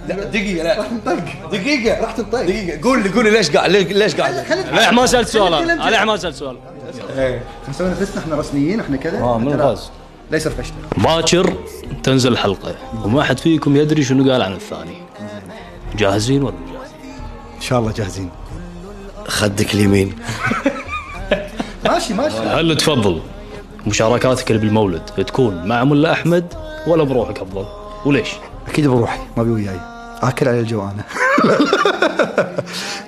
لا دقيقة، لا دقيقة راح تنطق. دقيقة، قول لي ليش قاعد لا ما سألت سؤال، أنا ما سألت سؤال. نسوي نفسنا احنا رسميين، احنا كذا. من فاز لا يصير فشل. باكر تنزل الحلقة وما حد فيكم يدري شنو قال عن الثاني. جاهزين ولا جاهزين؟ ان شاء الله جاهزين. خدك اليمين. ماشي. هل تفضل مشاركاتك اللي بالمولد تكون مع ملا أحمد ولا بروحك أفضل؟ وليش؟ اكيد بروحي، ما بي وياي، اكل على الجو انا.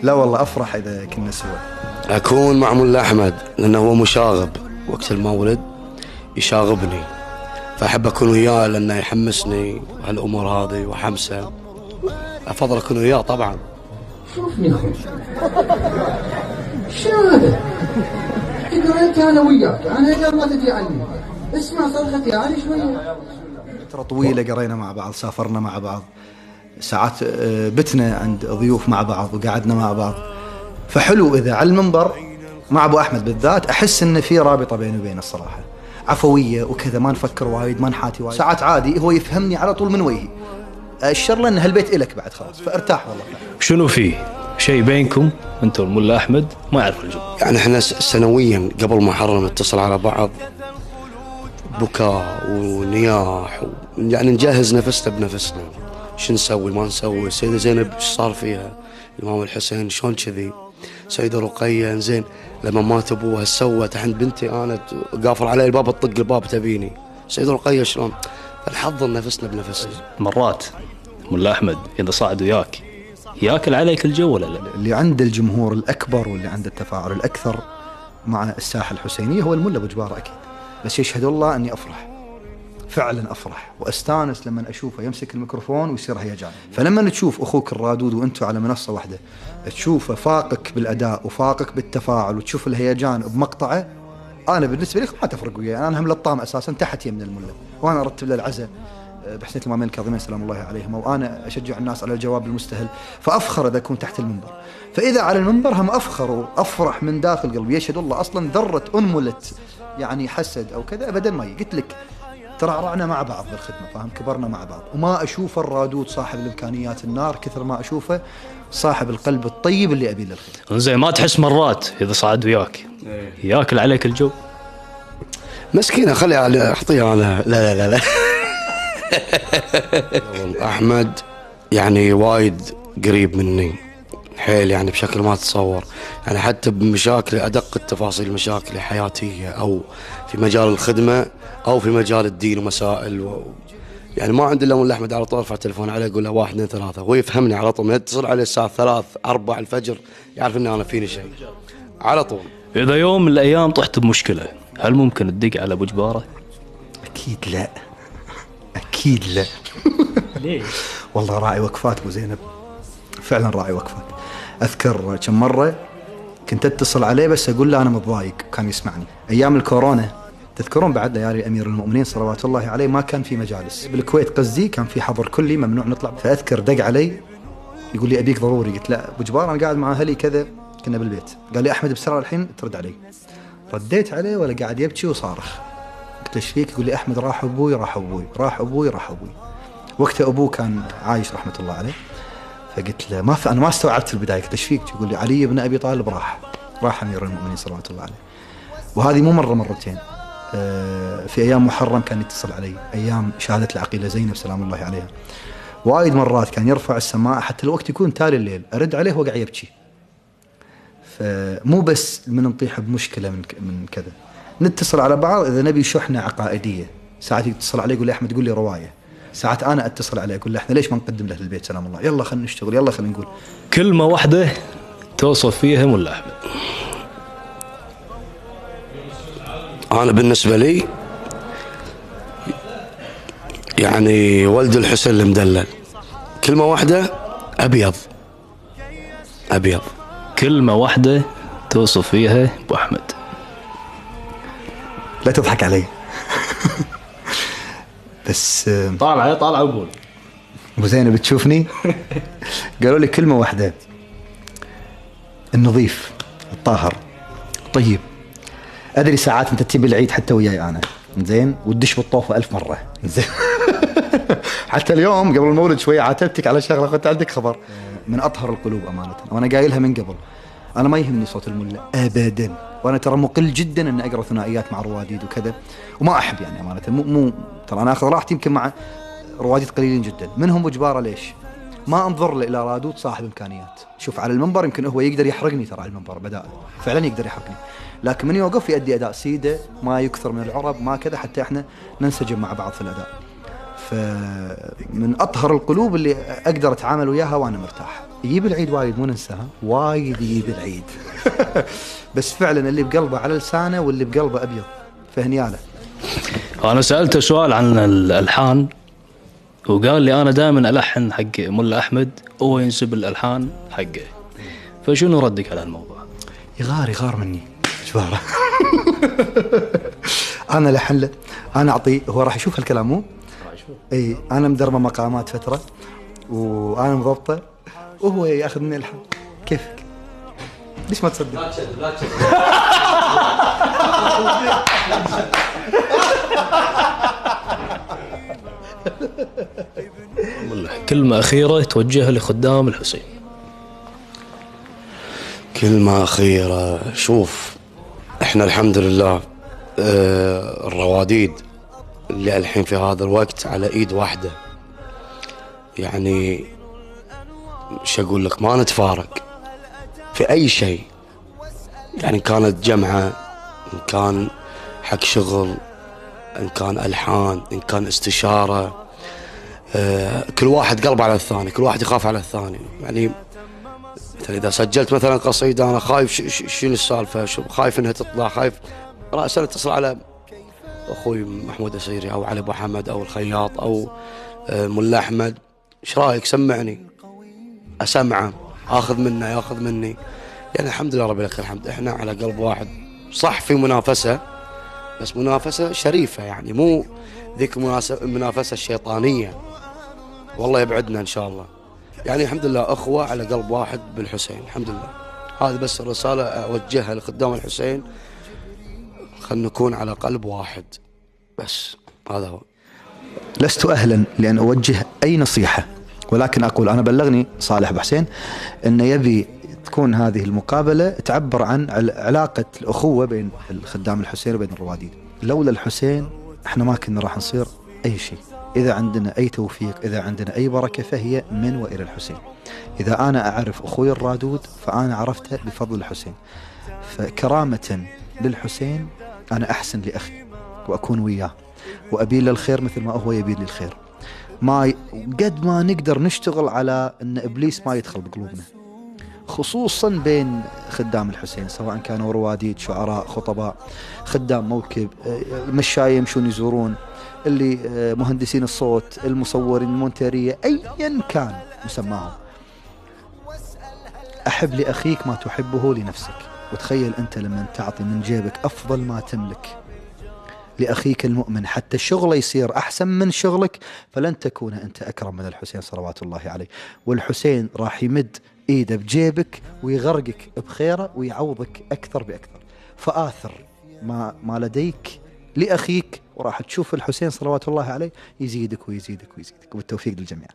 لا والله افرح اذا كنا سوا. اكون مع ملا احمد لانه هو مشاغب، وقت المولد يشاغبني، فاحب اكون وياه لانه يحمسني وهالامور هذه وحمسه. افضل اكون وياه طبعا. شوفني يا اخوي، شنو هذا؟ تقول انت انا وياك، انا اذا ما تدري عني اسمع صرختي انا شويه. فترة طويلة قرينا مع بعض، سافرنا مع بعض، ساعات بتنا عند ضيوف مع بعض وقعدنا مع بعض. فحلو إذا على المنبر مع أبو أحمد بالذات أحس إن في رابطة بيني وبينه الصراحة، عفوية وكذا، ما نفكر وايد، ما نحاتي وايد. ساعات عادي هو يفهمني على طول من وجهي، أشر له إن هالبيت إلك بعد خلاص، فارتاح والله. شنو فيه شيء بينكم أنتم الملا أحمد ما يعرف الجو؟ يعني احنا سنويا قبل ما حرم نتصل على بعض، بكاء ونياح يعني نجهز نفسنا بنفسنا، شو نسوي ما نسوي. سيدة زينب ايش صار فيها، الإمام الحسين شلون كذي، سيدة رقية زين لما مات ابوها سوت عند بنتي انا قافل علي الباب تطق الباب تبيني، سيدة رقية شلون. فنحضر نفسنا بنفسنا. مرات ملا أحمد إذا صعد وياك ياكل عليك الجو ولا لا؟ اللي عند الجمهور الأكبر واللي عند التفاعل الأكثر مع الساحة الحسينية هو الملا أبو جبار أكيد، بس يشهد الله أني أفرح، فعلا أفرح وأستانس لما أشوفه يمسك الميكروفون ويصير هيجان. فلما تشوف أخوك الرادود وأنتوا على منصة واحدة، تشوفه فاقك بالأداء وفاقك بالتفاعل وتشوف الهيجان بمقطعه، أنا بالنسبة لي ما تفرق وياي، أنا هم للطام أساسا تحت يمن الملا، وأنا أرتب له العزاء بحسنية الإمامين الكاظمين سلام الله عليهم، وأنا أشجع الناس على الجواب المستهل، فأفخر إذا أكون تحت المنبر. فإذا على المنبر هم أفخر وأفرح من داخل قلبي، يشهد الله أصلا ذرة أنملت يعني حسد أو كذا أبدا ما قلت لك ترعرعنا مع بعض بالخدمة، فاهم، كبرنا مع بعض. وما أشوف الرادود صاحب الإمكانيات النار كثر ما أشوفه صاحب القلب الطيب اللي أبي للخير. زين ما تحس مرات إذا صعد وياك ياكل عليك الجو؟ مسكينة خلي أعطيها أنا. لا أحمد يعني وايد قريب مني حيل، يعني بشكل ما تتصور، يعني حتى بمشاكل أدق التفاصيل، مشاكل حياتية أو في مجال الخدمة أو في مجال الدين ومسائل يعني ما عندي إلا ملا أحمد على طول أرفع التليفون عليه أقول له 1 2 3 هو يفهمني على طول، يتصل عليه الساعة 3 4 الفجر يعرف إني أنا فيني شيء على طول. إذا يوم من الأيام طحت بمشكلة هل ممكن تدق على أبو جبارة؟ أكيد لا، أكيد لا. ليش؟ والله راعي وقفات أبو زينب، فعلا راعي وقفات. أذكر كم مرة كنت أتصل عليه بس أقول له أنا متضايق، كان يسمعني. أيام الكورونا تذكرون بعد ليالي أمير المؤمنين صلوات الله عليه ما كان في مجالس بالكويت، قصدي كان في حظر كلي ممنوع نطلع. فأذكر دق علي يقول لي أبيك ضروري، قلت لا أبو جبار أنا قاعد مع أهلي كذا، كنا بالبيت. قال لي أحمد بسرعة الحين ترد علي. رديت عليه ولا قاعد يبكي وصارخ. قلت ايش فيك؟ يقول لي أحمد راح أبوي راح أبوي راح أبوي راح أبوي. وقتها أبوه كان عايش رحمة الله عليه. فقلت له أنا ما استوعبت البداية، قلت ايش فيك؟ يقول لي علي بن أبي طالب راح أمير المؤمنين صلوات الله عليه. وهذه مو مرة مرتين، في أيام محرم كان يتصل علي، أيام شهادة العقيلة زينب سلام الله عليها، وايد مرات كان يرفع السماعة حتى الوقت يكون تالي الليل أرد عليه وقاعد يبكي. فمو بس من نطيح بمشكلة من كذا، نتصل على بعض إذا نبي شحنة عقائدية، ساعات يتصل علي يقول لي أحمد قول لي رواية، ساعات أنا أتصل عليه أقول له إحنا ليش ما نقدم له البيت سلام الله، يلا خلينا نشتغل، يلا خلينا نقول. كلمة واحدة توصف فيها ملا أحمد. أنا بالنسبة لي يعني ولد الحسين المدلل، كلمة واحدة أبيض. كلمة واحدة توصف فيها أبو أحمد. لا تضحك علي. بس طالع وقول. أبو زينب بتشوفني. قالوا لي كلمة واحدة، النظيف الطاهر طيب. أدري ساعات أنت تجيب العيد حتى وياي أنا زين وتدش بالطوفة 1000 مرة زين. حتى اليوم قبل المولد شويه عاتبتك على شغله، قلت عندك خبر من اطهر القلوب امانه، وانا قايلها من قبل. انا ما يهمني صوت الملا ابدا، وانا ترى مقل جدا ان اقرا ثنائيات مع رواديد وكذا، وما احب يعني امانه. مو ترى انا اخذ راحتي يمكن مع رواديد قليلين جدا، منهم وجباره. ليش؟ ما انظر الى رادود صاحب امكانيات. شوف على المنبر يمكن هو يقدر يحرقني، ترى على المنبر بداء فعلا يقدر يحرقني، لكن من يوقف يؤدي اداء سيده، ما يكثر من العرب، ما كذا، حتى احنا ننسجم مع بعض في الاداء. فمن اطهر القلوب اللي اقدر اتعامل وياها وانا مرتاح. يجيب العيد وايد، مو ننساها، وايد يجيب العيد. بس فعلا اللي بقلبه على لسانه واللي بقلبه ابيض، فهنياله. انا سالته سؤال عن الالحان، وقال لي انا دائما الحن حق ملا احمد، هو ينسب الالحان حقه. فشنو ردك على الموضوع؟ يغار مني جباره. انا لحن له، انا اعطيه، هو راح يشوف هالكلام مو؟ اي انا مدربه مقامات فتره وانا مضبطه، وهو ياخذ مني الحن. كيفك؟ ليش ما تصدق؟ لا تشد. كلمة أخيرة توجهها لخدام الحسين. كلمة أخيرة، شوف احنا الحمد لله الرواديد اللي الحين في هذا الوقت على ايد واحدة، يعني مش اقول لك ما نتفارق في اي شيء، يعني كانت جمعة، ان كان حق شغل، ان كان الحان، ان كان استشارة، كل واحد قلب على الثاني، كل واحد يخاف على الثاني. يعني مثلا اذا سجلت مثلا قصيدة انا خايف شنو السالفة، خايف انها تطلع، خايف راسا اتصل على اخوي محمود السيري او علي ابو حمد او الخياط او ملا احمد، ايش رايك سمعني، اسمعه، اخذ منه ياخذ مني. يعني الحمد لله رب الحمد، احنا على قلب واحد. صح في منافسة، بس منافسة شريفة، يعني مو ذيك المنافسة الشيطانية، والله يبعدنا ان شاء الله. يعني الحمد لله اخوة على قلب واحد بالحسين، الحمد لله. هذه بس الرسالة اوجهها لخدام الحسين، خلنا نكون على قلب واحد بس، هذا هو. لست أهلا لأن أوجه أي نصيحة، ولكن أقول أنا بلغني صالح أبو حسين أن يبي تكون هذه المقابلة تعبر عن علاقة الأخوة بين الخدام الحسين وبين الرواديد. لولا الحسين احنا ما كنا راح نصير أي شيء. إذا عندنا أي توفيق، إذا عندنا أي بركة، فهي من وإلى الحسين. إذا أنا أعرف أخوي الرادود فأنا عرفته بفضل الحسين. فكرامة للحسين أنا أحسن لأخي وأكون وياه وأبي له الخير مثل ما هو يبي لي الخير. قد ما نقدر نشتغل على أن إبليس ما يدخل بقلوبنا، خصوصا بين خدام الحسين، سواء كانوا رواديد، شعراء، خطباء، خدام موكب، مشاية يمشون يزورون، اللي مهندسين الصوت، المصورين، المونتيرية، أيا كان مسماهم. أحب لأخيك ما تحبه لنفسك. وتخيل أنت لما تعطي من جيبك أفضل ما تملك لأخيك المؤمن حتى شغله يصير أحسن من شغلك، فلن تكون أنت أكرم من الحسين صلوات الله عليه. والحسين راح يمد إيده بجيبك ويغرقك بخيره ويعوضك أكثر بأكثر. فآثر ما لديك لأخيك، وراح تشوف الحسين صلوات الله عليه يزيدك ويزيدك ويزيدك. وبالتوفيق للجميع.